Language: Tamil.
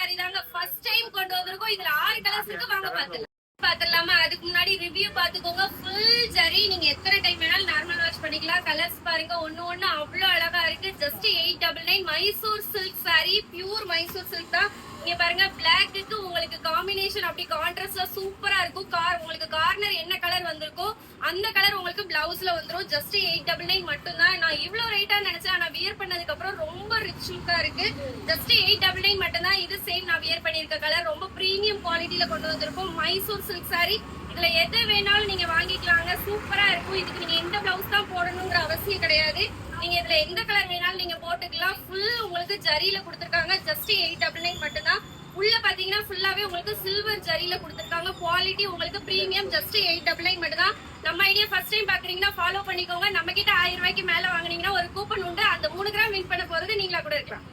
சாரி தாங்க ஃபர்ஸ்ட் டைம் கொண்டு வந்திருக்கோம். இதுல 6 கலர்ஸ் இருக்கு. வாங்க பாத்துடலாமா? அதுக்கு முன்னாடி ரிவ்யூ பாத்துக்கோங்க. ஃபுல் ஜரி, நீங்க எத்தனை டைம் வேணாலும் நார்மல் வாஷ் பண்ணிக்கலாம். கலர்ஸ் பாருங்க, ஒண்ணு அவ்வளவு அழகா இருக்கு. Just 899. Mysore silk sorry, pure Mysore silk தான். இங்க பாருங்க, பிளாக்கு உங்களுக்கு காம்பினேஷன் அப்படி கான்ட்ராஸ்ட்ல சூப்பரா இருக்கும். உங்களுக்கு கார்னர் என்ன கலர் வந்திருக்கோ அந்த கலர் உங்களுக்கு பிளவுஸ்ல வந்துரும். ஜஸ்ட் 899 மட்டும் தான். நான் இவ்வளவு ரேட்டா நினைச்சேன், ஆனா வியர் பண்ணதுக்கு அப்புறம் ரொம்ப ரிச் லுக்கா இருக்கு. ஜஸ்ட் 899 மட்டும் தான். இது சேம் நான் வியர் பண்ணிருக்க கலர். ரொம்ப பிரீமியம் குவாலிட்டியில கொண்டு வந்திருக்கும். Mysore silk sorry. இதுல எது வேணாலும் நீங்க வாங்கிக்கலாங்க. சூப்பரா இருக்கும். இதுக்கு நீங்க எந்த பிளவுஸ் தான் போடணுங்கிற அவசியம் கிடையாது. நீங்க இதுல எந்த கலர் வேணாலும் நீங்க போட்டுக்கலாம். ஃபுல் உங்களுக்கு ஜரியில கொடுத்திருக்காங்க. ஜஸ்ட் 899 மட்டும் தான். உள்ள பாத்தீங்கன்னா ஃபுல்லாவே உங்களுக்கு சில்வர் ஜரியில கொடுத்திருக்காங்க. குவாலிட்டி உங்களுக்கு பிரீமியம். ஜஸ்ட் 899 மட்டும் தான். நம்ம ஐடியா ஃபர்ஸ்ட் டைம் பாக்குறீங்கன்னா ஃபாலோ பண்ணிக்கோங்க. நம்ம கிட்ட 1000 ரூபாய்க்கு மேல வாங்குனீங்கன்னா ஒரு கூப்பன் உண்டு. அந்த 3 கிராம் வின் பண்ண போறது நீங்களா கூட இருக்கலாம்.